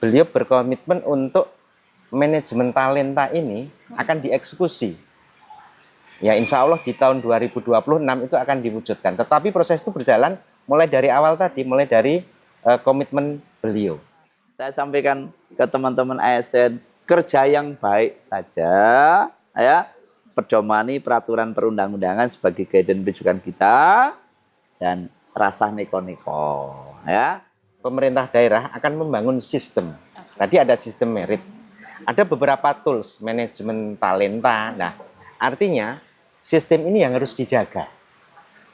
beliau berkomitmen untuk manajemen talenta ini akan dieksekusi. Ya insya Allah di tahun 2026 itu akan diwujudkan. Tetapi proses itu berjalan mulai dari awal tadi, mulai dari komitmen beliau. Saya sampaikan ke teman-teman ASN, kerja yang baik saja, ya, pedomani peraturan perundang-undangan sebagai guidance rujukan kita, dan rasa neko-neko, ya. Pemerintah daerah akan membangun sistem. Tadi ada sistem merit, ada beberapa tools manajemen talenta. Nah, artinya sistem ini yang harus dijaga.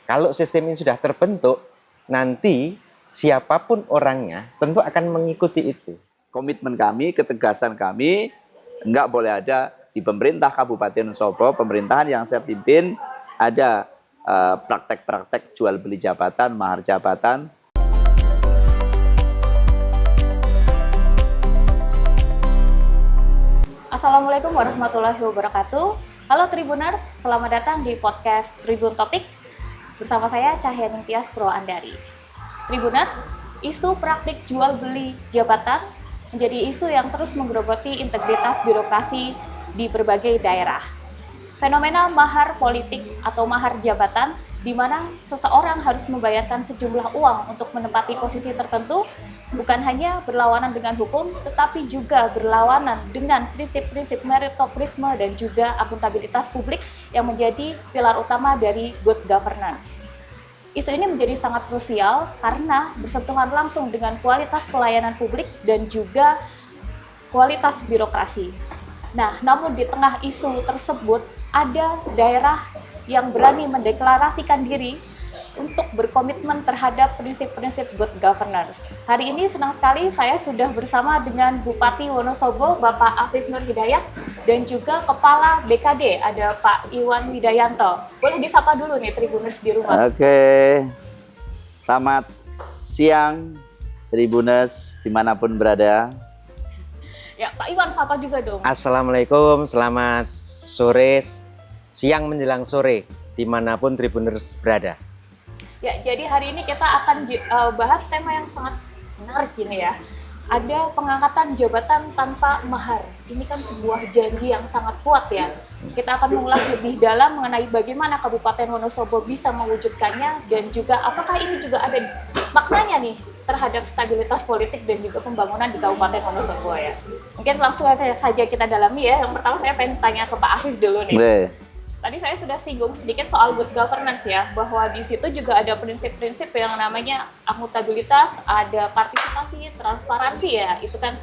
Kalau sistem ini sudah terbentuk, nanti siapapun orangnya tentu akan mengikuti itu. Komitmen kami, ketegasan kami, enggak boleh ada di pemerintah Kabupaten Wonosobo, pemerintahan yang saya pimpin, ada praktek-praktek jual beli jabatan, mahar jabatan. Assalamualaikum warahmatullahi wabarakatuh. Halo Tribuners, selamat datang di podcast Tribun Topik bersama saya Cahyaning Tias Proandari. Tribuners, isu praktik jual beli jabatan menjadi isu yang terus menggerogoti integritas birokrasi di berbagai daerah. Fenomena mahar politik atau mahar jabatan, di mana seseorang harus membayarkan sejumlah uang untuk menempati posisi tertentu, bukan hanya berlawanan dengan hukum, tetapi juga berlawanan dengan prinsip-prinsip meritokrisme dan juga akuntabilitas publik yang menjadi pilar utama dari good governance. Isu ini menjadi sangat krusial karena bersentuhan langsung dengan kualitas pelayanan publik dan juga kualitas birokrasi. Nah, namun di tengah isu tersebut, ada daerah yang berani mendeklarasikan diri untuk berkomitmen terhadap prinsip-prinsip good governance. Hari ini senang sekali saya sudah bersama dengan Bupati Wonosobo, Bapak Afif Nur Hidayat, dan juga Kepala BKD, ada Pak Iwan Widayanto. Boleh disapa dulu nih Tribuners di rumah. Oke, selamat siang Tribuners dimanapun berada. Ya, Pak Iwan sapa juga dong. Assalamualaikum, selamat sore, siang menjelang sore, dimanapun Tribuners berada. Ya, jadi hari ini kita akan bahas tema yang sangat menarik ini ya. Ada pengangkatan jabatan tanpa mahar. Ini kan sebuah janji yang sangat kuat ya. Kita akan mengulas lebih dalam mengenai bagaimana Kabupaten Wonosobo bisa mewujudkannya dan juga apakah ini juga ada maknanya nih terhadap stabilitas politik dan juga pembangunan di Kabupaten Wonosobo ya. Mungkin langsung saja kita dalami ya. Yang pertama saya pengen tanya ke Pak Afif dulu nih. Tadi saya sudah singgung sedikit soal good governance ya, bahwa di situ juga ada prinsip-prinsip yang namanya akuntabilitas, ada partisipasi, transparansi ya, itu kan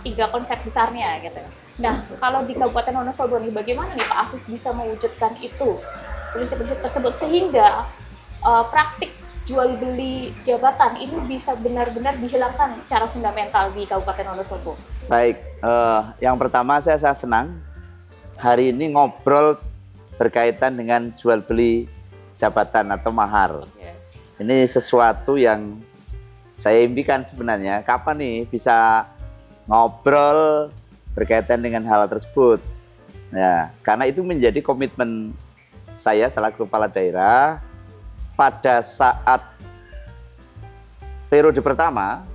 tiga konsep besarnya gitu. Nah, kalau di Kabupaten Wonosobo nih, bagaimana nih Pak Afif bisa mewujudkan itu, prinsip-prinsip tersebut sehingga praktik jual beli jabatan ini bisa benar-benar dihilangkan secara fundamental di Kabupaten Wonosobo? Baik, yang pertama saya senang hari ini ngobrol berkaitan dengan jual beli jabatan atau mahar. Ini sesuatu yang saya impikan sebenarnya. Kapan nih bisa ngobrol berkaitan dengan hal tersebut? Ya, karena itu menjadi komitmen saya selaku kepala daerah pada saat periode pertama,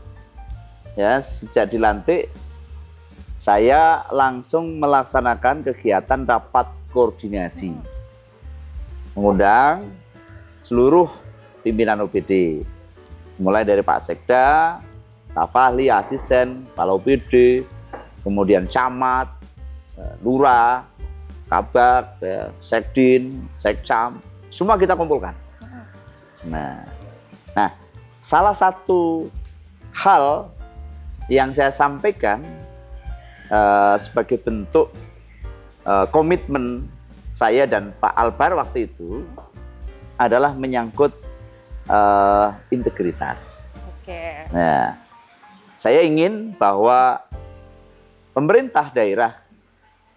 ya sejak dilantik, saya langsung melaksanakan kegiatan rapat koordinasi, mengundang seluruh pimpinan OPD, mulai dari Pak Sekda, Staf Ahli, Asisten, Kepala OPD, kemudian Camat, Lurah, Kabak, Sekdin, Sekcam, semua kita kumpulkan. Nah, salah satu hal yang saya sampaikan sebagai bentuk komitmen saya dan Pak Albar waktu itu adalah menyangkut integritas. Oke. Nah, saya ingin bahwa pemerintah daerah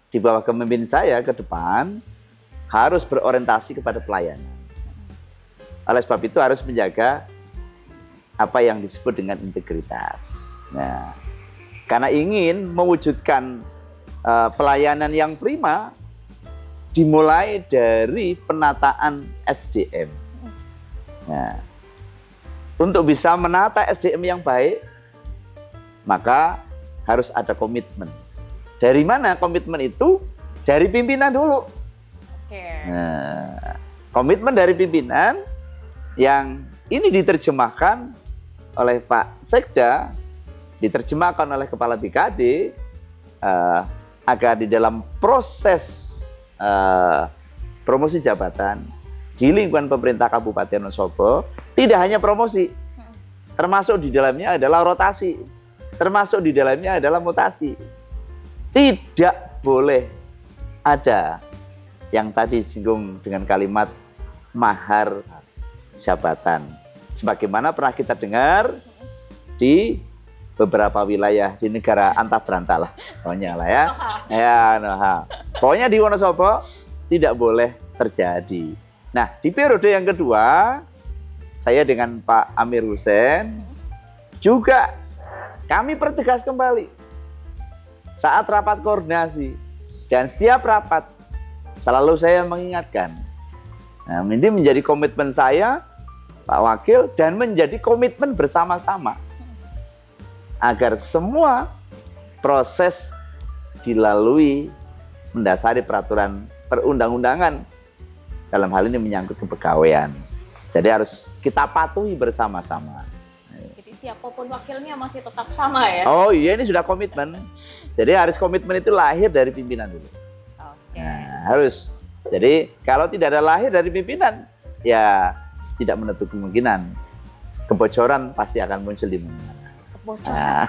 di bawah kepemimpinan saya ke depan harus berorientasi kepada pelayanan. Oleh sebab itu harus menjaga apa yang disebut dengan integritas. Nah, karena ingin mewujudkan pelayanan yang prima, dimulai dari penataan SDM. Nah, untuk bisa menata SDM yang baik, maka harus ada komitmen. Dari mana komitmen itu? Dari pimpinan dulu. Oke. Nah, komitmen dari pimpinan yang ini diterjemahkan oleh Pak Sekda, diterjemahkan oleh Kepala BKD, agar di dalam proses promosi jabatan di lingkungan pemerintah Kabupaten Wonosobo tidak hanya promosi, termasuk di dalamnya adalah rotasi, termasuk di dalamnya adalah mutasi. Tidak boleh ada yang tadi disinggung dengan kalimat mahar jabatan. Sebagaimana pernah kita dengar di beberapa wilayah di negara antah berantah lah, pokoknya lah ya. Pokoknya di Wonosobo tidak boleh terjadi. Nah, di periode yang kedua, saya dengan Pak Amir Hussein juga kami pertegas kembali saat rapat koordinasi, dan setiap rapat selalu saya mengingatkan. Nah, ini menjadi komitmen saya, Pak Wakil, dan menjadi komitmen bersama-sama agar semua proses dilalui mendasari peraturan perundang-undangan, dalam hal ini menyangkut kepegawaian. Jadi harus kita patuhi bersama-sama. Jadi siapapun wakilnya masih tetap sama ya? Oh iya, ini sudah komitmen. Jadi harus komitmen itu lahir dari pimpinan dulu. Oke. Nah, harus. Jadi kalau tidak ada lahir dari pimpinan, ya tidak menutup kemungkinan kebocoran pasti akan muncul di mana-mana. Kebocoran.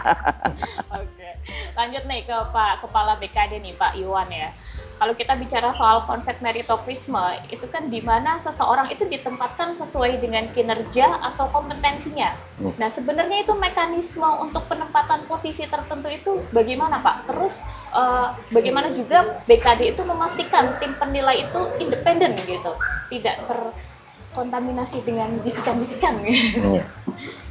Oke. Lanjut nih ke Pak Kepala BKD nih, Pak Iwan ya. Kalau kita bicara soal konsep meritokrisme, itu kan di mana seseorang itu ditempatkan sesuai dengan kinerja atau kompetensinya. Nah, sebenarnya itu mekanisme untuk penempatan posisi tertentu itu bagaimana, Pak? Terus bagaimana juga BKD itu memastikan tim penilai itu independen gitu, tidak terkontaminasi dengan bisikan-bisikan gitu.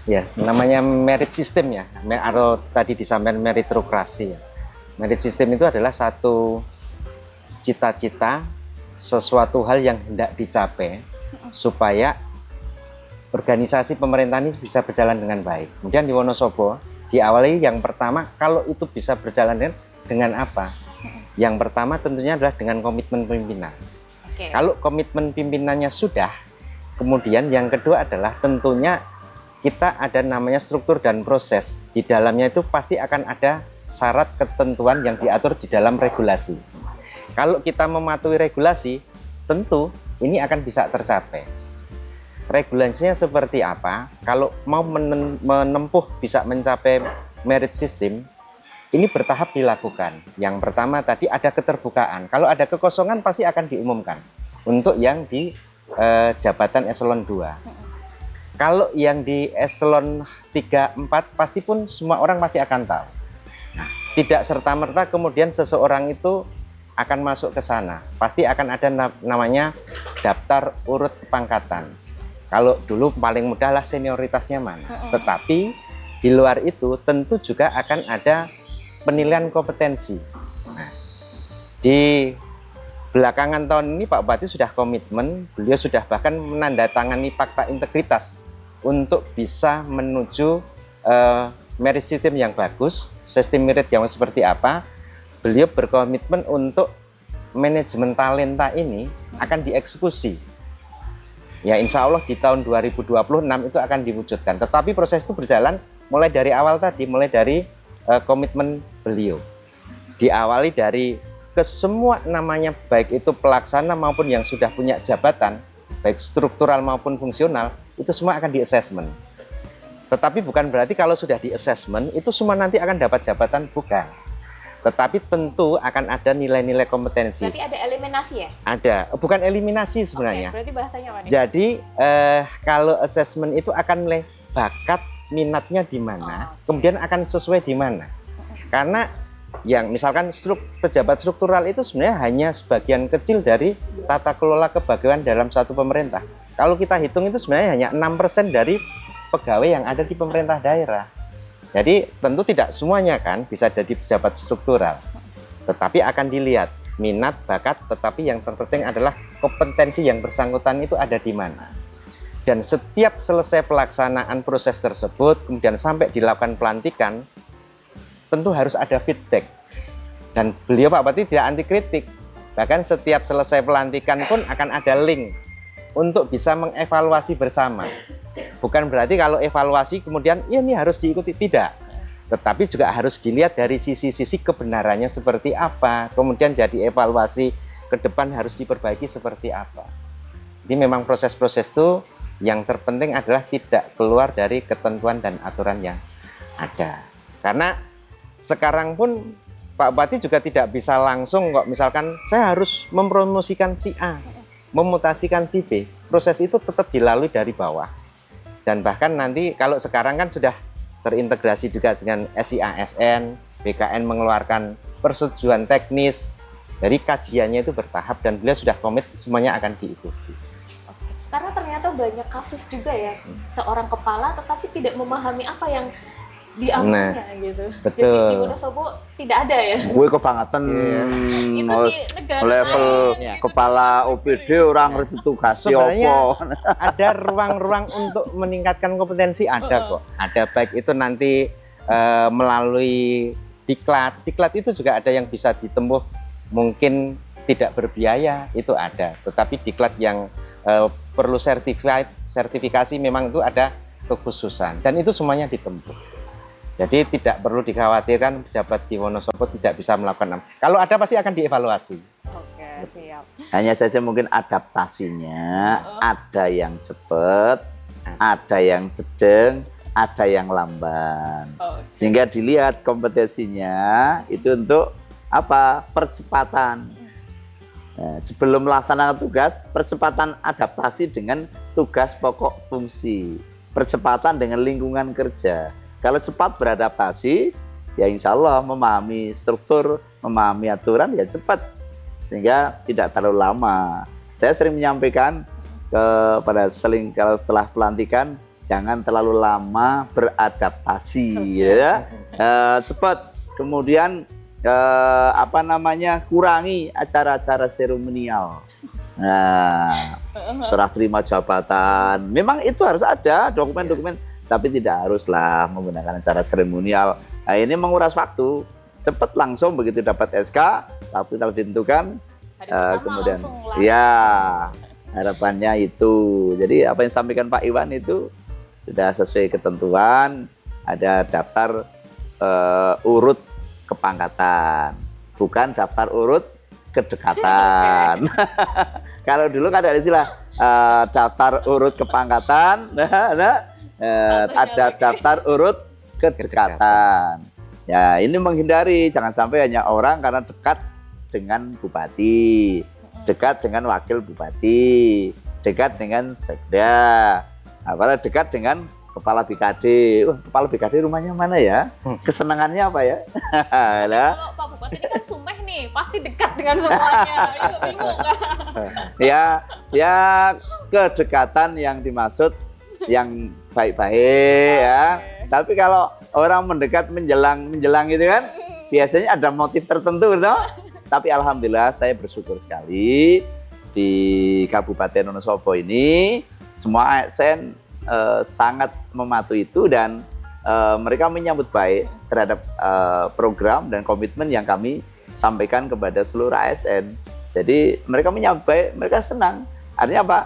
Ya, namanya merit system ya, atau tadi disampaikan meritokrasi ya. Merit system itu adalah satu cita-cita, sesuatu hal yang hendak dicapai supaya organisasi pemerintahan ini bisa berjalan dengan baik. Kemudian di Wonosobo diawali yang pertama, kalau itu bisa berjalan dengan apa? Yang pertama tentunya adalah dengan komitmen pimpinan. Oke. Kalau komitmen pimpinannya sudah, kemudian yang kedua adalah tentunya kita ada namanya struktur dan proses. Di dalamnya itu pasti akan ada syarat ketentuan yang diatur di dalam regulasi. Kalau kita mematuhi regulasi, tentu ini akan bisa tercapai. Regulasinya seperti apa? Kalau mau menempuh bisa mencapai merit system, ini bertahap dilakukan. Yang pertama tadi ada keterbukaan. Kalau ada kekosongan pasti akan diumumkan untuk yang di jabatan eselon 2. Kalau yang di eselon 3, 4 pasti pun semua orang masih akan tahu. Nah, tidak serta-merta kemudian seseorang itu akan masuk ke sana. Pasti akan ada namanya daftar urut pangkatan. Kalau dulu paling mudah lah senioritasnya mana. Tetapi di luar itu tentu juga akan ada penilaian kompetensi. Nah, di belakangan tahun ini Pak Bupati sudah komitmen, beliau sudah bahkan menandatangani fakta integritas untuk bisa menuju merit system yang bagus, sistem merit yang seperti apa. Beliau berkomitmen untuk manajemen talenta ini akan dieksekusi. Ya insya Allah di tahun 2026 itu akan diwujudkan. Tetapi proses itu berjalan mulai dari awal tadi, mulai dari komitmen beliau. Diawali dari ke semua namanya baik itu pelaksana maupun yang sudah punya jabatan, baik struktural maupun fungsional, itu semua akan di-assessment. Tetapi bukan berarti kalau sudah di-assessment itu semua nanti akan dapat jabatan, bukan. Tetapi tentu akan ada nilai-nilai kompetensi. Berarti ada eliminasi ya? Ada, bukan eliminasi sebenarnya. Oke, berarti bahasanya apa nih? Jadi kalau assessment itu akan nilai bakat minatnya di mana, kemudian akan sesuai di mana. Karena yang misalkan pejabat struktural itu sebenarnya hanya sebagian kecil dari tata kelola kepegawaian dalam satu pemerintah. Kalau kita hitung itu sebenarnya hanya 6% dari pegawai yang ada di pemerintah daerah. Jadi tentu tidak semuanya kan bisa jadi pejabat struktural, tetapi akan dilihat minat, bakat, tetapi yang terpenting adalah kompetensi yang bersangkutan itu ada di mana. Dan setiap selesai pelaksanaan proses tersebut, kemudian sampai dilakukan pelantikan, tentu harus ada feedback. Dan beliau Pak Bupati tidak anti kritik. Bahkan setiap selesai pelantikan pun akan ada link untuk bisa mengevaluasi bersama. Bukan berarti kalau evaluasi kemudian ya ini harus diikuti, tidak. Tetapi juga harus dilihat dari sisi-sisi kebenarannya seperti apa. Kemudian jadi evaluasi ke depan harus diperbaiki seperti apa. Jadi memang proses-proses itu yang terpenting adalah tidak keluar dari ketentuan dan aturan yang ada. Karena sekarang pun Pak Bupati juga tidak bisa langsung kok misalkan saya harus mempromosikan si A, memutasikan si B. Proses itu tetap dilalui dari bawah. Dan bahkan nanti kalau sekarang kan sudah terintegrasi juga dengan SIASN, BKN mengeluarkan persetujuan teknis. Dari kajiannya itu bertahap dan beliau sudah komit semuanya akan diikuti. Karena ternyata banyak kasus juga ya, seorang kepala tetapi tidak memahami apa yang diambilnya gitu. Betul. Jadi di Wonosobo tidak ada ya. Gue kebangetan Itu di negara level lain. kepala OPD orang ngerti tugasnya Sebenarnya apa. ada ruang-ruang untuk meningkatkan kompetensi, ada kok. Ada baik itu nanti melalui diklat. Diklat itu juga ada yang bisa ditempuh mungkin tidak berbiaya, itu ada. Tetapi diklat yang perlu sertifikasi memang itu ada kekhususan dan itu semuanya ditempuh. Jadi tidak perlu dikhawatirkan pejabat di Wonosobo tidak bisa melakukan. Kalau ada pasti akan dievaluasi. Oke, siap. Hanya saja mungkin adaptasinya ada yang cepat, ada yang sedang, ada yang lamban. Sehingga dilihat kompetensinya itu untuk apa? Percepatan. Nah, sebelum melaksanakan tugas, percepatan adaptasi dengan tugas pokok fungsi, percepatan dengan lingkungan kerja. Kalau cepat beradaptasi, ya insya Allah memahami struktur, memahami aturan, ya cepat. Sehingga tidak terlalu lama. Saya sering menyampaikan kepada kalau setelah pelantikan, jangan terlalu lama beradaptasi, ya. Cepat. Kemudian kurangi acara-acara seremonial. Nah, serah terima jabatan. Memang itu harus ada dokumen-dokumen. Tapi tidak haruslah menggunakan cara seremonial. Nah, ini menguras waktu. Cepat langsung begitu dapat SK, waktu telah ditentukan. Kemudian, ya harapannya itu. Jadi apa yang disampaikan Pak Iwan itu sudah sesuai ketentuan. Ada daftar urut kepangkatan, bukan daftar urut kedekatan. Kalau dulu kan ada istilah daftar urut kepangkatan. Ada daftar urut kedekatan. Ya, ini menghindari jangan sampai hanya orang karena dekat dengan bupati, dekat dengan wakil bupati, dekat dengan sekda, apalagi dekat dengan kepala BKD. Kepala BKD rumahnya mana ya? Kesenangannya apa ya? Kalau Pak Bupati ini kan Sumeh nih, pasti dekat dengan semuanya. Itu bingung kan? Ya kedekatan yang dimaksud yang baik-baik ya. Tapi kalau orang mendekat menjelang gitu kan, biasanya ada motif tertentu, gitu. Tapi alhamdulillah saya bersyukur sekali di Kabupaten Wonosobo ini semua ASN sangat mematuhi itu dan mereka menyambut baik terhadap program dan komitmen yang kami sampaikan kepada seluruh ASN. Jadi mereka menyambut baik, mereka senang. Artinya apa?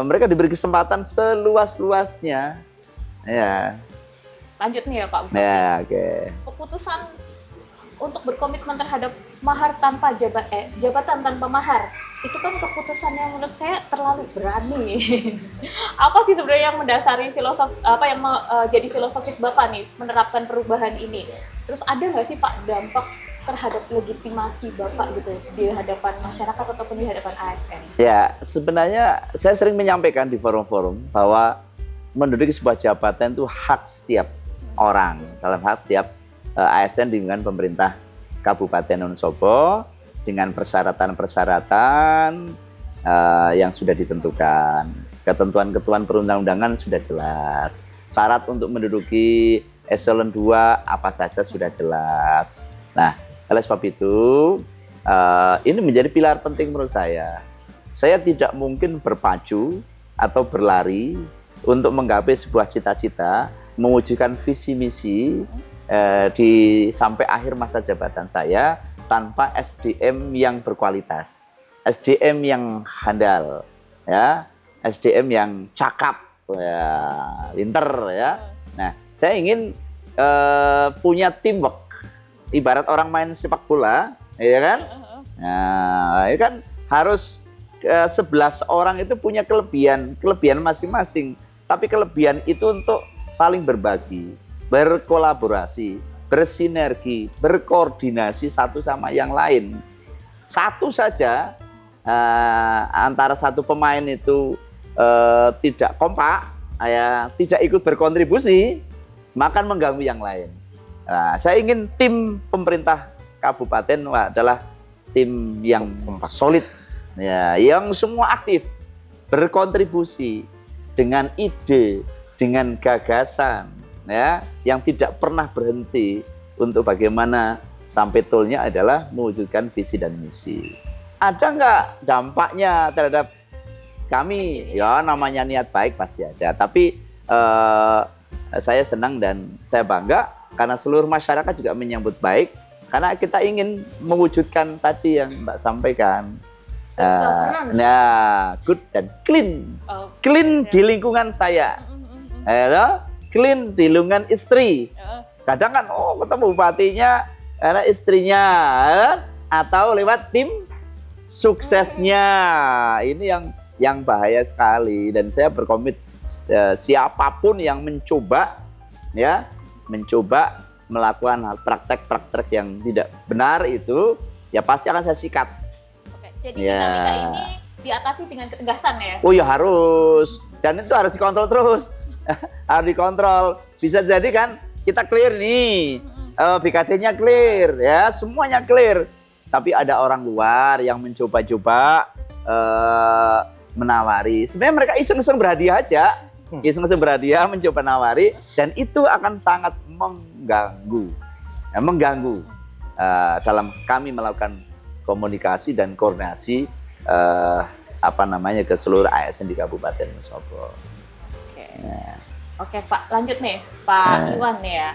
Mereka diberi kesempatan seluas-luasnya. Ya. Lanjut nih ya Pak Bupati. Ya, oke. Keputusan untuk berkomitmen terhadap mahar tanpa jabatan tanpa mahar, itu kan keputusan yang menurut saya terlalu berani. Apa sih sebenarnya yang mendasari jadi filosofis Bapak nih menerapkan perubahan ini? Terus ada nggak sih Pak dampak terhadap legitimasi Bapak gitu di hadapan masyarakat ataupun di hadapan ASN? Ya, sebenarnya saya sering menyampaikan di forum-forum bahwa menduduki sebuah jabatan itu hak setiap orang, dalam hak setiap ASN dengan pemerintah Kabupaten Wonosobo dengan persyaratan-persyaratan yang sudah ditentukan. Ketentuan-ketentuan perundang-undangan sudah jelas. Syarat untuk menduduki eselon 2 apa saja sudah jelas. Nah, oleh sebab itu, ini menjadi pilar penting menurut saya. Saya tidak mungkin berpacu atau berlari untuk menggapai sebuah cita-cita, mewujudkan visi misi sampai akhir masa jabatan saya tanpa SDM yang berkualitas, SDM yang handal, ya, SDM yang cakap, ya, pinter, ya. Nah, saya ingin punya teamwork, ibarat orang main sepak bola, ya kan? Nah, ya kan harus 11 orang itu punya kelebihan masing-masing, tapi kelebihan itu untuk saling berbagi, berkolaborasi, bersinergi, berkoordinasi satu sama yang lain. Satu saja antara satu pemain itu tidak kompak, ya, tidak ikut berkontribusi, maka mengganggu yang lain. Nah, saya ingin tim pemerintah kabupaten adalah tim yang solid, ya, yang semua aktif, berkontribusi dengan ide, dengan gagasan, ya, yang tidak pernah berhenti untuk bagaimana sampai tolnya adalah mewujudkan visi dan misi. Ada nggak dampaknya terhadap kami? Ya, namanya niat baik pasti ada. Tapi saya senang dan saya bangga karena seluruh masyarakat juga menyambut baik. Karena kita ingin mewujudkan tadi yang Mbak sampaikan. Nah, good dan clean. Clean di lingkungan saya. Clean di lingkungan istri. Kadang kan, ketemu bupatinya, karena istrinya, atau lewat tim suksesnya. Ini yang bahaya sekali. Dan saya berkomit siapapun yang mencoba melakukan hal praktek-praktek yang tidak benar itu, ya pasti akan saya sikat. Oke, jadi dinamika ini diatasi dengan ketegasan ya? Oh ya harus, dan itu harus dikontrol terus. Harus dikontrol. Bisa jadi kan kita clear nih, BKD-nya clear, ya semuanya clear. Tapi ada orang luar yang mencoba-coba menawari. Sebenarnya mereka iseng-iseng berhadiah aja. Iseng-iseng berhadiah mencoba nawari, dan itu akan sangat mengganggu dalam kami melakukan komunikasi dan koordinasi ke seluruh ASN di Kabupaten Wonosobo. Oke Pak, lanjut nih Pak Iwan nih ya.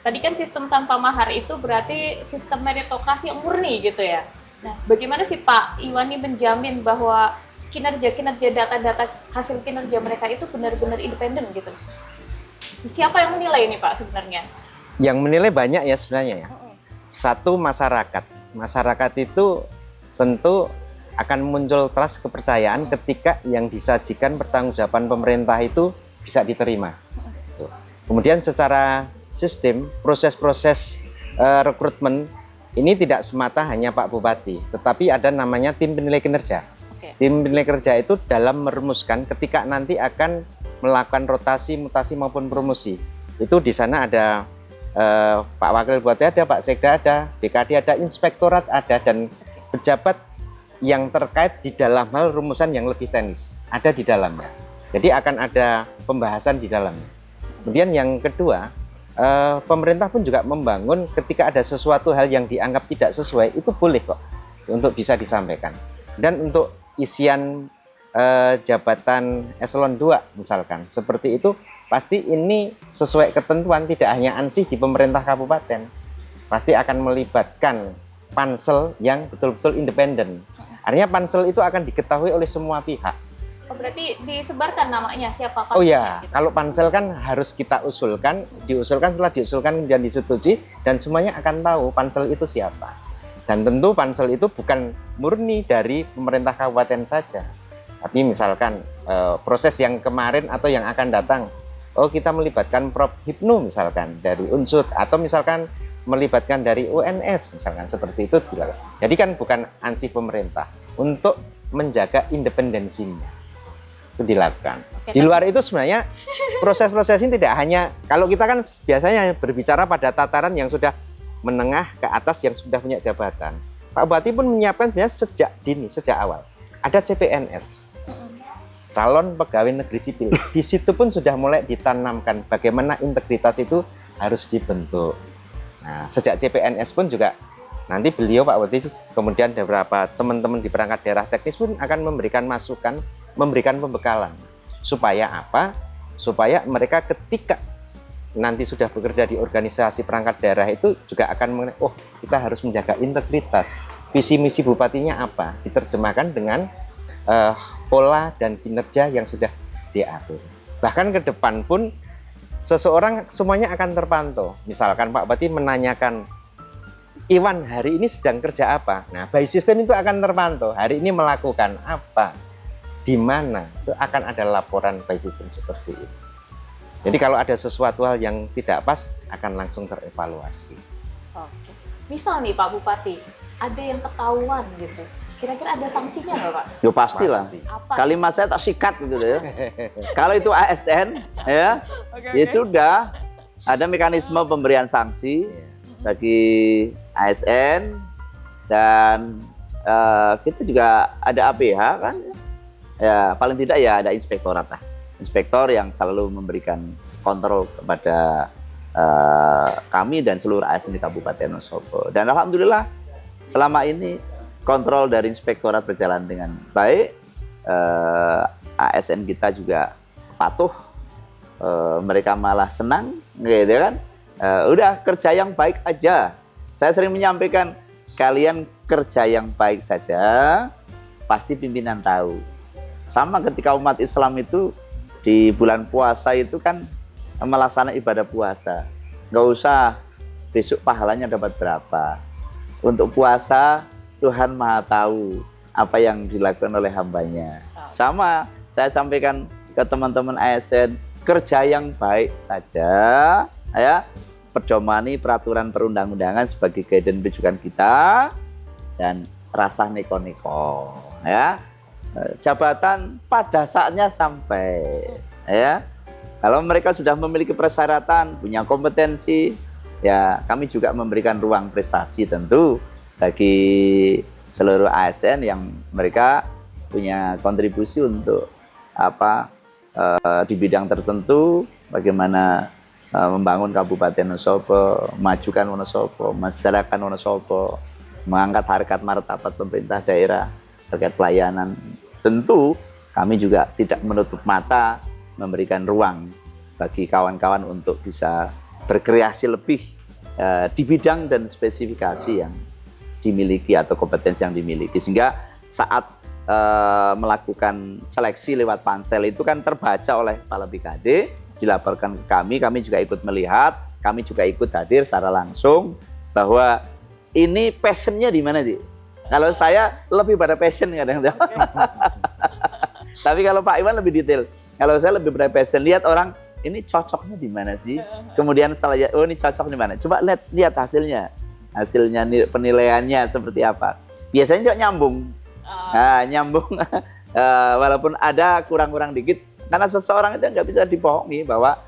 Tadi kan sistem tanpa mahar itu berarti sistem meritokrasi yang murni gitu ya. Nah, bagaimana sih Pak Iwan ini menjamin bahwa kinerja data-data hasil kinerja mereka itu benar-benar independen gitu? Siapa yang menilai ini Pak sebenarnya? Yang menilai banyak ya sebenarnya ya. Satu, masyarakat. Masyarakat itu tentu akan muncul trust, kepercayaan ketika yang disajikan pertanggungjawaban pemerintah itu bisa diterima. Kemudian secara sistem, proses-proses rekrutmen ini tidak semata hanya Pak Bupati, tetapi ada namanya tim penilai kinerja. Tim penilai kerja itu dalam merumuskan ketika nanti akan melakukan rotasi, mutasi maupun promosi. Itu di sana ada Pak Wakil Bupati ada, Pak Sekda ada, BKD ada, inspektorat ada, dan pejabat yang terkait di dalam hal rumusan yang lebih teknis ada di dalamnya. Jadi akan ada pembahasan di dalamnya. Kemudian yang kedua, pemerintah pun juga membangun ketika ada sesuatu hal yang dianggap tidak sesuai, itu boleh kok untuk bisa disampaikan. Dan untuk isian jabatan eselon 2 misalkan seperti itu, pasti ini sesuai ketentuan, tidak hanya ansih di pemerintah kabupaten, pasti akan melibatkan pansel yang betul-betul independen. Artinya pansel itu akan diketahui oleh semua pihak. Oh, berarti disebarkan namanya siapa? Oh ya, gitu. Kalau pansel kan harus kita diusulkan, setelah diusulkan dan disetujui, dan semuanya akan tahu pansel itu siapa. Dan tentu pansel itu bukan murni dari pemerintah kabupaten saja. Tapi misalkan proses yang kemarin atau yang akan datang, kita melibatkan Prof. Hipnu misalkan dari Unsud, atau misalkan melibatkan dari UNS misalkan, seperti itu dilakukan. Jadi kan bukan ansih pemerintah, untuk menjaga independensinya itu dilakukan. Di luar itu sebenarnya proses-proses ini tidak hanya, kalau kita kan biasanya berbicara pada tataran yang sudah menengah ke atas yang sudah punya jabatan. Pak Bupati pun menyiapkan sebenarnya sejak dini, sejak awal. Ada CPNS, calon pegawai negeri sipil. Di situ pun sudah mulai ditanamkan bagaimana integritas itu harus dibentuk. Nah, sejak CPNS pun juga nanti beliau Pak Bupati, kemudian beberapa teman-teman di perangkat daerah teknis pun akan memberikan masukan, memberikan pembekalan. Supaya apa? Supaya mereka ketika nanti sudah bekerja di organisasi perangkat daerah itu juga akan mengenai, oh kita harus menjaga integritas, visi misi bupatinya apa, diterjemahkan dengan pola dan kinerja yang sudah diatur. Bahkan ke depan pun seseorang semuanya akan terpantau. Misalkan Pak Bupati menanyakan, Iwan hari ini sedang kerja apa? Nah, by system itu akan terpantau. Hari ini melakukan apa? Di mana? Itu akan ada laporan by system seperti itu. Jadi kalau ada sesuatu hal yang tidak pas, akan langsung terevaluasi. Oke. Misal nih Pak Bupati, ada yang ketahuan gitu. Kira-kira ada sanksinya nggak Pak? Yo pastilah. Pasti. Apa? Kalimat saya tak sikat gitu ya. Kalau itu ASN ya, ya sudah ada mekanisme pemberian sanksi bagi ASN dan kita juga ada APH kan. Ya paling tidak ya ada inspektorat lah. Inspektor yang selalu memberikan kontrol kepada kami dan seluruh ASN di Kabupaten Wonosobo. Dan alhamdulillah selama ini kontrol dari inspektorat berjalan dengan baik. ASN kita juga patuh, mereka malah senang, gitu kan? Udah kerja yang baik aja. Saya sering menyampaikan, kalian kerja yang baik saja, pasti pimpinan tahu. Sama ketika umat Islam itu di bulan puasa itu kan melaksanakan ibadah puasa. Nggak usah besok pahalanya dapat berapa. Untuk puasa, Tuhan Maha tahu apa yang dilakukan oleh hambanya. Sama, saya sampaikan ke teman-teman ASN, kerja yang baik saja, ya, pedomani peraturan perundang-undangan sebagai guidance rujukan kita, dan rasa neko-neko, ya. Jabatan pada saatnya sampai, ya. Kalau mereka sudah memiliki persyaratan, punya kompetensi, ya kami juga memberikan ruang prestasi tentu bagi seluruh ASN yang mereka punya kontribusi untuk di bidang tertentu, bagaimana membangun Kabupaten Wonosobo, majukan Wonosobo, masyarakat Wonosobo, mengangkat harkat martabat pemerintah daerah terkait pelayanan. Tentu kami juga tidak menutup mata memberikan ruang bagi kawan-kawan untuk bisa berkreasi lebih di bidang dan spesifikasi yang dimiliki atau kompetensi yang dimiliki, sehingga saat melakukan seleksi lewat pansel itu kan terbaca oleh kepala BKD, dilaporkan ke kami juga ikut melihat, kami juga ikut hadir secara langsung bahwa ini passionnya di mana sih? Kalau saya lebih pada passion kadang-kadang. Tapi kalau Pak Iwan lebih detail. Kalau saya lebih pada passion, lihat orang ini cocoknya di mana sih? Kemudian setelah oh ini cocok di mana? Coba lihat hasilnya. Hasilnya penilaiannya seperti apa? Biasanya juga nyambung. Nah, nyambung walaupun ada kurang-kurang dikit, karena seseorang itu nggak bisa dibohongi bahwa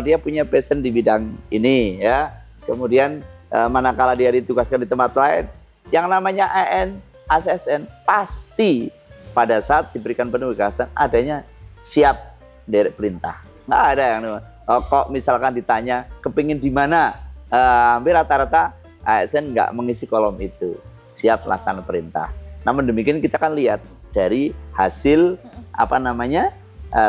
dia punya passion di bidang ini, ya. Kemudian manakala dia ditugaskan di tempat lain, yang namanya ASN pasti pada saat diberikan penugasan adanya siap derek perintah. Nggak ada yang kok misalkan ditanya kepingin di mana, hampir rata-rata ASN nggak mengisi kolom itu, siap laksana perintah. Namun demikian kita kan lihat dari hasil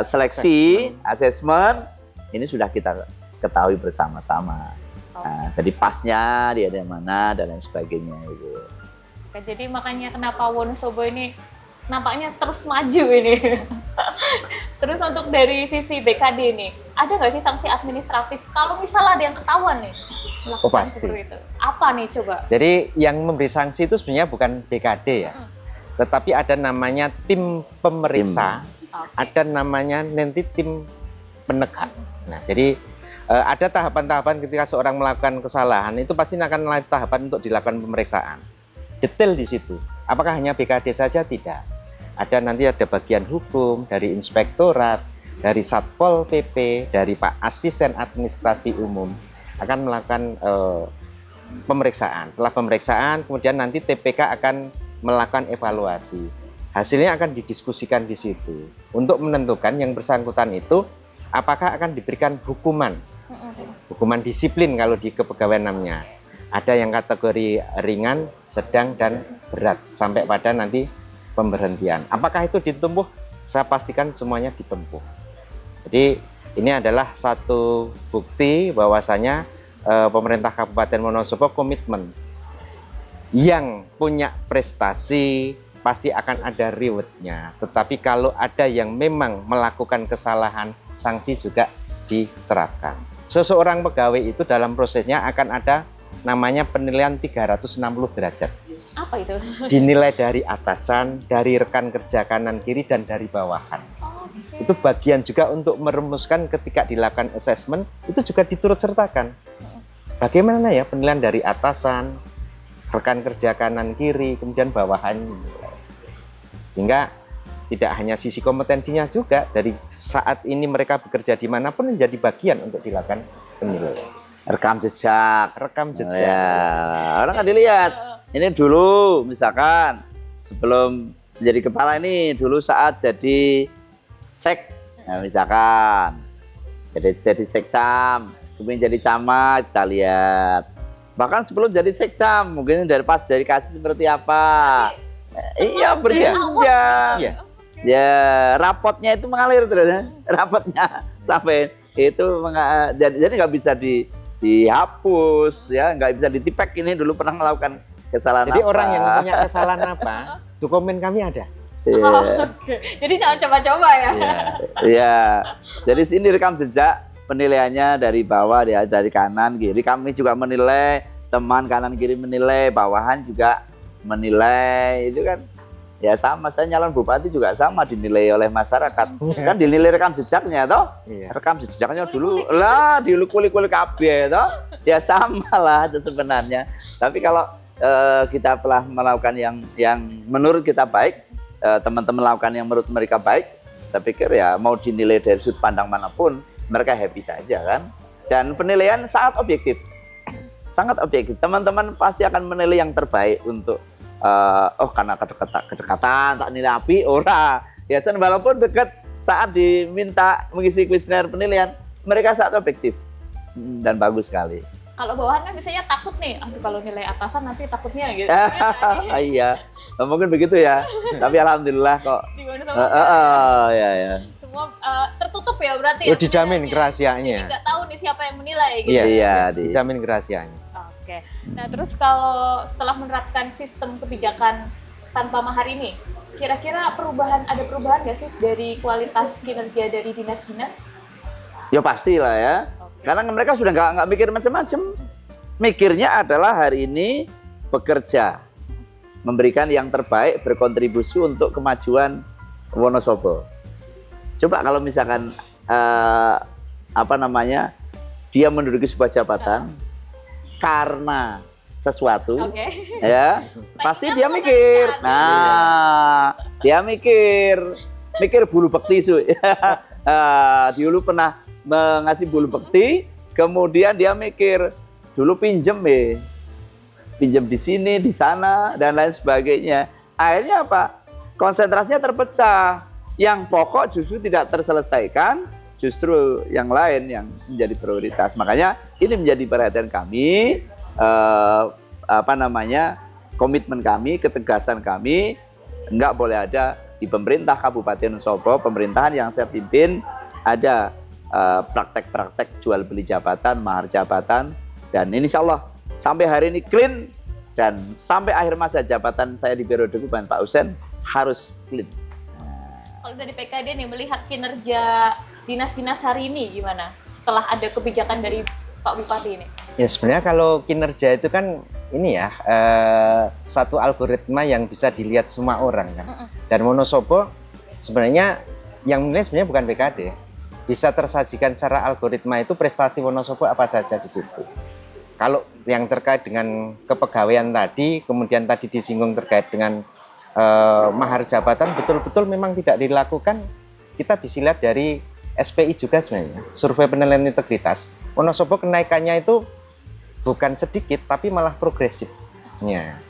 seleksi, assessment, ini sudah kita ketahui bersama-sama. Nah, jadi pasnya dia ada mana dan lain sebagainya itu. Jadi makanya kenapa Wonosobo ini nampaknya terus maju ini. Terus untuk dari sisi BKD ini, ada nggak sih sanksi administratif kalau misalnya ada yang ketahuan nih? Oh pasti. Itu. Apa nih coba? Jadi yang memberi sanksi itu sebenarnya bukan BKD ya, tetapi ada namanya tim pemeriksa, ada namanya nanti tim penegak. Nah jadi ada tahapan-tahapan ketika seorang melakukan kesalahan itu pasti akan melalui tahapan untuk dilakukan pemeriksaan. Detail di situ. Apakah hanya BKD saja? Tidak. Ada nanti ada bagian hukum dari inspektorat, dari Satpol PP, dari Pak Asisten Administrasi Umum akan melakukan pemeriksaan. Setelah pemeriksaan, kemudian nanti TPK akan melakukan evaluasi. Hasilnya akan didiskusikan di situ untuk menentukan yang bersangkutan itu apakah akan diberikan hukuman disiplin kalau di kepegawaian namanya. Ada yang kategori ringan, sedang, dan berat sampai pada nanti pemberhentian. Apakah itu ditempuh? Saya pastikan semuanya ditempuh. Jadi Ini adalah satu bukti bahwasanya pemerintah Kabupaten Wonosobo komitmen. Yang punya prestasi pasti akan ada rewardnya. Tetapi kalau ada yang memang melakukan kesalahan, sanksi juga diterapkan. Seseorang pegawai itu dalam prosesnya akan ada namanya penilaian 360 derajat. Apa itu? Dinilai dari atasan, dari rekan kerja kanan kiri, dan dari bawahan. Okay. Itu bagian juga untuk merumuskan ketika dilakukan assessment, itu juga diturut sertakan. Bagaimana ya penilaian dari atasan, rekan kerja kanan kiri, kemudian bawahan. Sehingga tidak hanya sisi kompetensinya juga, dari saat ini mereka bekerja dimanapun menjadi bagian untuk dilakukan penilaian. Rekam jejak. Rekam jejak. Ya, orang kan dilihat. Ini dulu misalkan sebelum menjadi kepala ini dulu saat jadi sek, nah, misalkan jadi sekcam, kemudian jadi camat, kita lihat. Bahkan sebelum jadi sekcam, mungkin dari pas jadi kasih seperti apa. Iya berjenjang. Iya. Ya rapotnya itu mengalir terus, ya. Rapotnya sampai itu jadi nggak bisa dihapus, ya nggak bisa ditipek. Ini dulu pernah melakukan kesalahan. Jadi apa. orang yang punya kesalahan apa, dokumen kami ada. Iya. Oke. Jadi jangan coba-coba ya. Iya. Jadi sini rekam jejak penilaiannya dari bawah ya, dari kanan kiri. Kami juga menilai, teman kanan kiri menilai, bawahan juga menilai. Itu kan ya sama, saya nyalon bupati juga sama dinilai oleh masyarakat. Kan dinilai rekam jejaknya toh. Iya. Rekam jejaknya dulu lah diulik-ulik kabeh toh. Ya sama lah itu sebenarnya. Tapi kalau kita telah melakukan yang menurut kita baik, teman-teman melakukan yang menurut mereka baik, saya pikir ya mau dinilai dari sudut pandang manapun mereka happy saja kan. Dan penilaian sangat objektif. Sangat objektif. Teman-teman pasti akan menilai yang terbaik untuk karena kedekatan tak nilai api ora. Ya walaupun dekat saat diminta mengisi kuesioner penilaian, mereka sangat objektif dan bagus sekali. Kalau bawahan kan biasanya takut nih, aduh kalau nilai atasan nanti takutnya gitu. Iya, mungkin begitu ya. Tapi alhamdulillah kok. Ya. Semua tertutup ya berarti. Dijamin kerahasiaannya. Nggak tahu nih siapa yang menilai gitu. Iya, dijamin kerahasiaannya. Oke. Nah terus kalau setelah menerapkan sistem kebijakan tanpa mahar ini, kira-kira ada perubahan nggak sih dari kualitas kinerja dari dinas-dinas? Ya pastilah ya. Karena mereka sudah nggak mikir macam-macam. Mikirnya adalah hari ini bekerja, memberikan yang terbaik, berkontribusi untuk kemajuan Wonosobo. Coba kalau misalkan dia menduduki sebuah jabatan karena sesuatu, ya pasti dia mikir. Nah, dia mikir bulu bekti dulu pernah mengasih bulu bekti, kemudian dia mikir dulu pinjem di sini, di sana dan lain sebagainya. Akhirnya apa? Konsentrasinya terpecah. Yang pokok justru tidak terselesaikan, justru yang lain yang menjadi prioritas. Makanya ini menjadi perhatian kami, komitmen kami, ketegasan kami, enggak boleh ada di pemerintah Kabupaten Wonosobo, pemerintahan yang saya pimpin, ada praktek-praktek jual beli jabatan, mahar jabatan, dan insya Allah sampai hari ini clean, dan sampai akhir masa jabatan saya di periode Pak Husein harus clean. Kalau dari PKD nih melihat kinerja dinas-dinas hari ini gimana setelah ada kebijakan dari Pak Bupati ini? Ya sebenarnya kalau kinerja itu kan ini ya satu algoritma yang bisa dilihat semua orang kan. Dan Wonosobo sebenarnya yang menilai sebenarnya bukan PKD. Bisa tersajikan secara algoritma itu prestasi Wonosobo apa saja di situ. Kalau yang terkait dengan kepegawaian tadi, kemudian tadi disinggung terkait dengan mahar jabatan, betul-betul memang tidak dilakukan. Kita bisa lihat dari SPI juga sebenarnya, survei penilaian integritas. Wonosobo kenaikannya itu bukan sedikit, tapi malah progresifnya.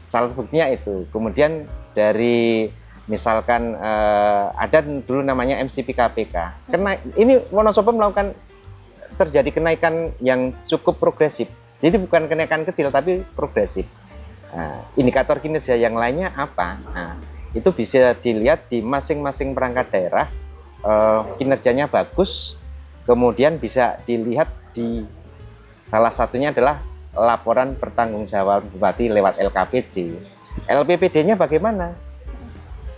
Salah buktinya itu. Kemudian dari misalkan ada dulu namanya MCP KPK. Ini Wonosobo melakukan terjadi kenaikan yang cukup progresif. Jadi bukan kenaikan kecil, tapi progresif. Nah, indikator kinerja yang lainnya apa? Nah, itu bisa dilihat di masing-masing perangkat daerah, kinerjanya bagus, kemudian bisa dilihat di salah satunya adalah laporan pertanggungjawaban bupati lewat LKPJ. LPPD-nya bagaimana?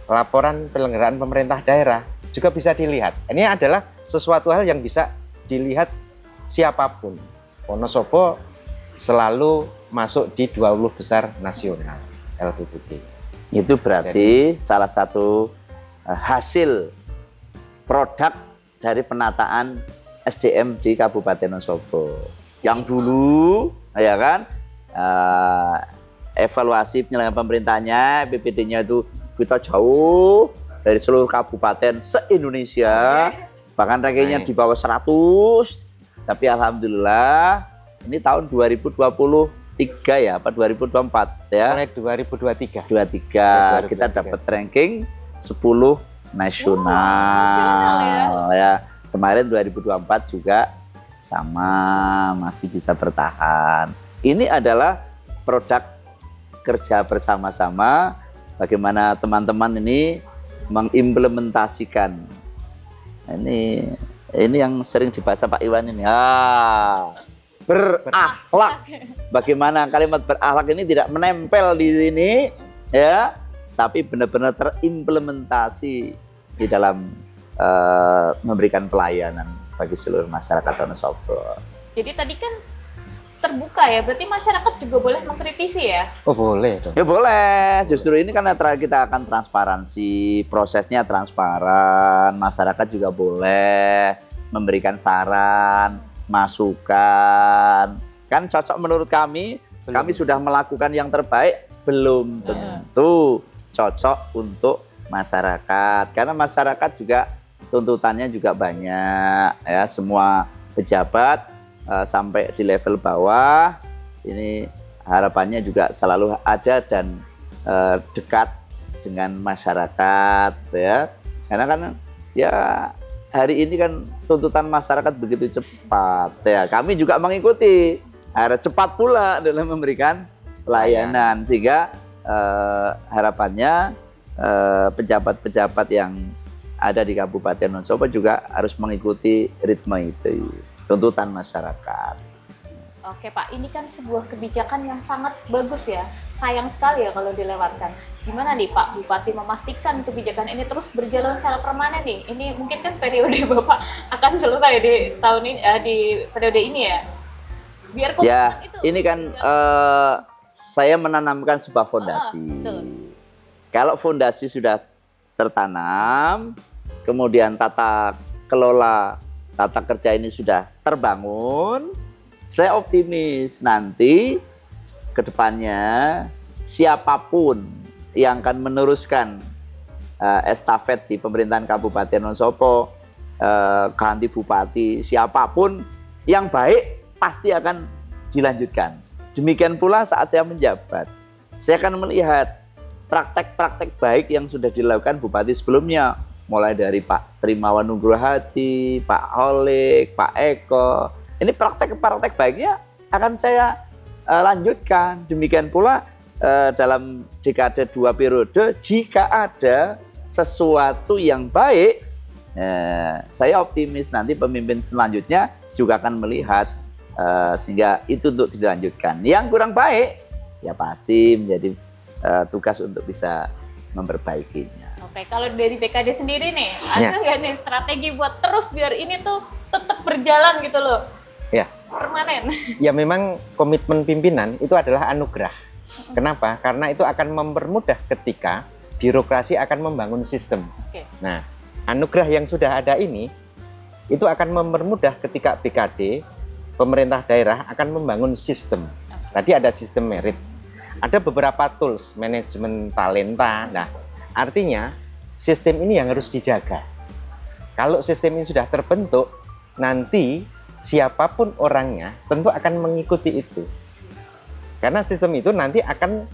Laporan penyelenggaraan pemerintah daerah juga bisa dilihat. Ini adalah sesuatu hal yang bisa dilihat siapapun. Wonosobo selalu masuk di 20 besar nasional LPPD. Itu berarti salah satu hasil produk dari penataan SDM di Kabupaten Wonosobo. Yang dulu, ya kan, evaluasi penyelenggaraan pemerintahnya, BPD-nya itu kita jauh dari seluruh kabupaten se-Indonesia, bahkan rankingnya di bawah 100. Tapi alhamdulillah ini tahun 2023 ya, apa 2024 ya? Mulai 2023. 23 kita dapat ranking 10 nasional ya. Kemarin 2024 juga sama, masih bisa bertahan. Ini adalah produk kerja bersama-sama bagaimana teman-teman ini mengimplementasikan. Ini yang sering dibahas Pak Iwan ini. Berakhlak. Bagaimana kalimat berakhlak ini tidak menempel di sini ya, tapi benar-benar terimplementasi di dalam memberikan pelayanan bagi seluruh masyarakat Wonosobo. Jadi tadi kan terbuka ya, berarti masyarakat juga boleh mengkritisi ya? Oh boleh dong. Ya boleh, justru ini kan kita akan transparansi, prosesnya transparan, masyarakat juga boleh memberikan saran, masukan. Kan cocok menurut kami, kami sudah melakukan yang terbaik, belum tentu cocok untuk masyarakat. Karena masyarakat juga tuntutannya juga banyak ya, semua pejabat sampai di level bawah ini harapannya juga selalu ada dan dekat dengan masyarakat ya, karena kan ya hari ini kan tuntutan masyarakat begitu cepat ya, kami juga mengikuti harus cepat pula dalam memberikan pelayanan sehingga harapannya pejabat-pejabat yang ada di Kabupaten Wonosobo juga harus mengikuti ritme itu, tuntutan masyarakat. Oke Pak, ini kan sebuah kebijakan yang sangat bagus ya. Sayang sekali ya kalau dilewatkan. Gimana nih Pak Bupati memastikan kebijakan ini terus berjalan secara permanen nih? Ini mungkin kan periode Bapak akan selesai di tahun ini, di periode ini ya. Biar ya, itu. Ini kan saya menanamkan sebuah fondasi. Kalau fondasi sudah tertanam, kemudian tata kelola, tata kerja ini sudah terbangun, saya optimis nanti ke depannya siapapun yang akan meneruskan estafet di pemerintahan Kabupaten Wonosobo, ganti bupati, siapapun yang baik pasti akan dilanjutkan. Demikian pula saat saya menjabat, saya akan melihat praktek-praktek baik yang sudah dilakukan bupati sebelumnya, mulai dari Pak Trimawan Nugrohadi, Pak Holik, Pak Eko. Ini praktek-praktek baiknya akan saya lanjutkan. Demikian pula dalam dekade 2 periode, jika ada sesuatu yang baik, saya optimis nanti pemimpin selanjutnya juga akan melihat sehingga itu untuk dilanjutkan. Yang kurang baik, ya pasti menjadi tugas untuk bisa memperbaikinya. Oke, kalau dari BKD sendiri nih, ada nggak nih strategi buat terus biar ini tuh tetap berjalan gitu loh? Ya. Permanen. Ya memang komitmen pimpinan itu adalah anugerah. Kenapa? Karena itu akan mempermudah ketika birokrasi akan membangun sistem. Nah, anugerah yang sudah ada ini itu akan mempermudah ketika BKD, pemerintah daerah akan membangun sistem. Tadi ada sistem merit. Ada beberapa tools manajemen talenta. Nah, artinya sistem ini yang harus dijaga. Kalau sistem ini sudah terbentuk, nanti siapapun orangnya tentu akan mengikuti itu. Karena sistem itu nanti akan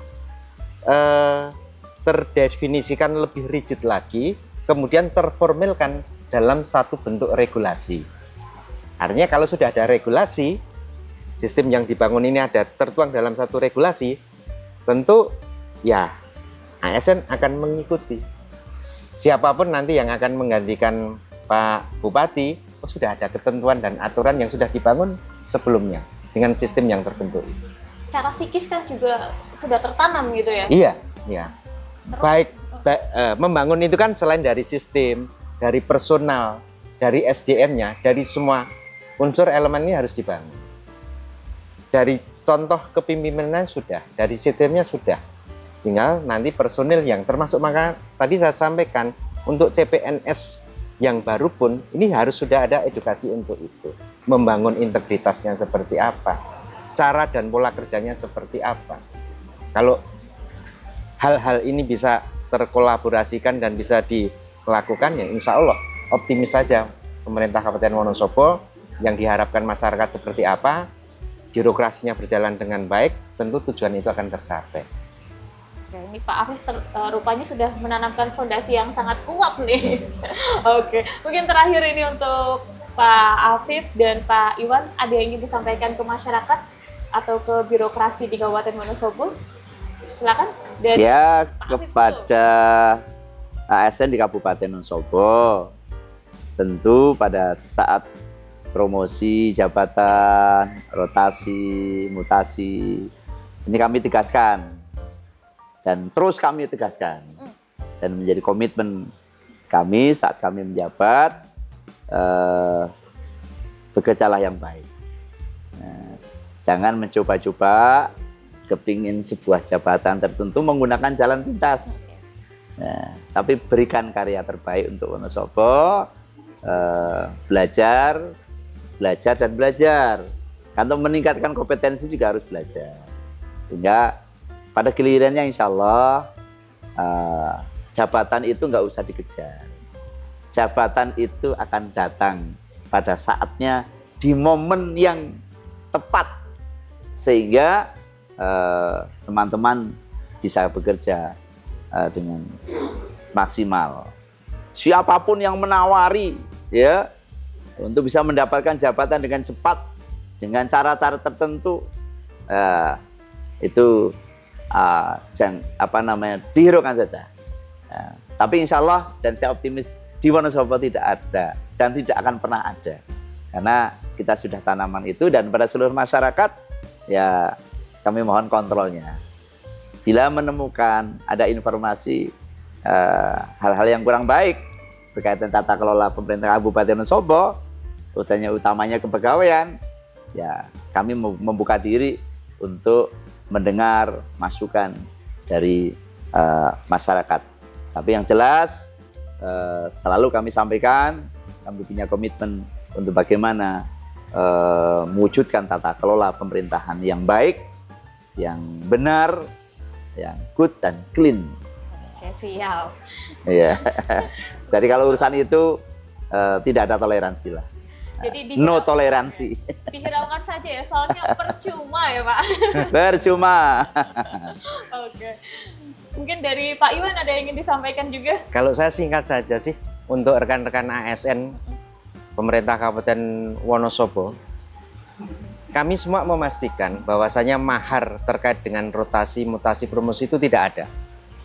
terdefinisikan lebih rigid lagi, kemudian terformulkan dalam satu bentuk regulasi. Artinya kalau sudah ada regulasi, sistem yang dibangun ini ada tertuang dalam satu regulasi, tentu ya ASN akan mengikuti. Siapapun nanti yang akan menggantikan Pak Bupati, sudah ada ketentuan dan aturan yang sudah dibangun sebelumnya dengan sistem yang terbentuk. Secara psikis kan juga sudah tertanam gitu ya. Iya, iya. Membangun itu kan selain dari sistem, dari personal, dari SDM-nya, dari semua unsur elemen ini harus dibangun. Dari contoh kepemimpinan sudah, dari sistemnya sudah. Tinggal nanti personil yang termasuk, maka tadi saya sampaikan untuk CPNS yang baru pun ini harus sudah ada edukasi untuk itu. Membangun integritasnya seperti apa, cara dan pola kerjanya seperti apa. Kalau hal-hal ini bisa terkolaborasikan dan bisa dilakukan, ya insya Allah optimis saja pemerintah Kabupaten Wonosobo. Yang diharapkan masyarakat seperti apa, birokrasinya berjalan dengan baik, tentu tujuan itu akan tercapai. Oke, ini Pak Afif rupanya sudah menanamkan fondasi yang sangat kuat nih. Oke, mungkin terakhir ini untuk Pak Afif dan Pak Iwan, ada yang ingin disampaikan ke masyarakat atau ke birokrasi di Kabupaten Wonosobo? Silakan. Dari Ya, Pak Afif kepada ASN di Kabupaten Wonosobo, tentu pada saat promosi jabatan, rotasi, mutasi, ini kami tegaskan dan terus kami tegaskan dan menjadi komitmen kami saat kami menjabat, bekerjalah yang baik. Nah, jangan mencoba-coba kepingin sebuah jabatan tertentu menggunakan jalan pintas. Nah, tapi berikan karya terbaik untuk Wonosobo, belajar dan belajar. Untuk meningkatkan kompetensi juga harus belajar. Sehingga pada gilirannya insya Allah jabatan itu nggak usah dikejar. Jabatan itu akan datang pada saatnya di momen yang tepat. Sehingga teman-teman bisa bekerja dengan maksimal. Siapapun yang menawari ya untuk bisa mendapatkan jabatan dengan cepat dengan cara-cara tertentu, itu dihiraukan saja. Tapi insya Allah dan saya optimis di Wonosobo tidak ada dan tidak akan pernah ada, karena kita sudah tanaman itu. Dan pada seluruh masyarakat ya kami mohon kontrolnya. Bila menemukan ada informasi hal-hal yang kurang baik berkaitan tata kelola pemerintah Kabupaten Wonosobo, utamanya kepegawaian, ya kami membuka diri untuk mendengar masukan dari masyarakat. Tapi yang jelas selalu kami sampaikan, kami punya komitmen untuk bagaimana mewujudkan tata kelola pemerintahan yang baik, yang benar, yang good dan clean. Oke, siap. Iya. Jadi kalau urusan itu tidak ada toleransi lah. Jadi No toleransi. dihiraukan saja ya, soalnya percuma ya Pak. Percuma. Oke. Mungkin dari Pak Iwan ada yang ingin disampaikan juga? Kalau saya singkat saja sih, untuk rekan-rekan ASN pemerintah Kabupaten Wonosobo, kami semua memastikan bahwasanya mahar terkait dengan rotasi, mutasi, promosi itu tidak ada.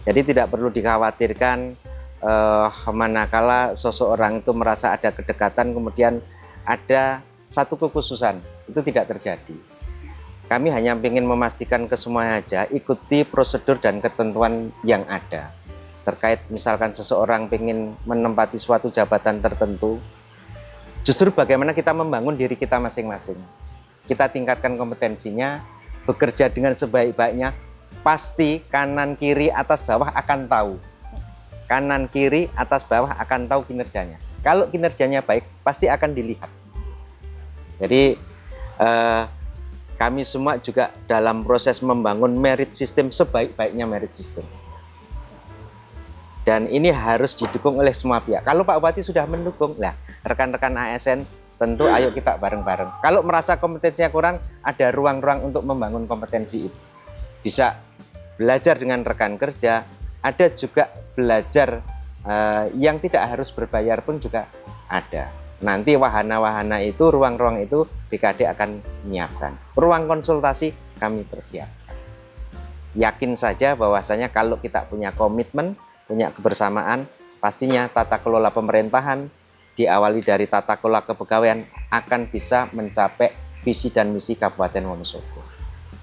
Jadi tidak perlu dikhawatirkan manakala seseorang itu merasa ada kedekatan kemudian ada satu kekhususan, itu tidak terjadi. Kami hanya ingin memastikan ke semua aja, ikuti prosedur dan ketentuan yang ada. Terkait misalkan seseorang ingin menempati suatu jabatan tertentu, justru bagaimana kita membangun diri kita masing-masing. Kita tingkatkan kompetensinya, bekerja dengan sebaik-baiknya, pasti kanan, kiri, atas, bawah akan tahu. Kanan, kiri, atas, bawah akan tahu kinerjanya. Kalau kinerjanya baik, pasti akan dilihat. Jadi kami semua juga dalam proses membangun merit system sebaik-baiknya merit system. Dan ini harus didukung oleh semua pihak. Kalau Pak Bupati sudah mendukung, lah rekan-rekan ASN tentu ayo kita bareng-bareng. Kalau merasa kompetensinya kurang, ada ruang-ruang untuk membangun kompetensi itu. Bisa belajar dengan rekan kerja, ada juga belajar yang tidak harus berbayar pun juga ada. Nanti wahana-wahana itu, ruang-ruang itu BKD akan menyiapkan. Ruang konsultasi kami persiapkan. Yakin saja bahwasanya kalau kita punya komitmen, punya kebersamaan, pastinya tata kelola pemerintahan diawali dari tata kelola kepegawaian akan bisa mencapai visi dan misi Kabupaten Wonosobo.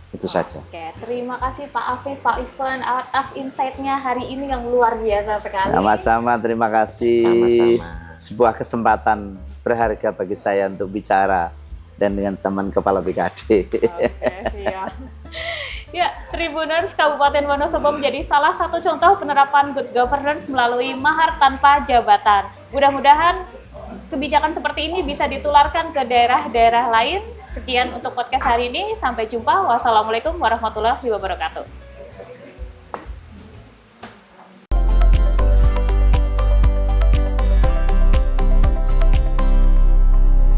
Itu saja. Oke, terima kasih Pak Afif, Pak Ivan atas insight-nya hari ini yang luar biasa sekali. Sama-sama, terima kasih. Sama-sama. Sebuah kesempatan berharga bagi saya untuk bicara dan dengan teman kepala BKD. Oke, siap. Ya, Tribuners, Kabupaten Wonosobo menjadi salah satu contoh penerapan good governance melalui mahar tanpa jabatan. Mudah-mudahan kebijakan seperti ini bisa ditularkan ke daerah-daerah lain. Sekian untuk podcast hari ini. Sampai jumpa. Wassalamualaikum warahmatullahi wabarakatuh.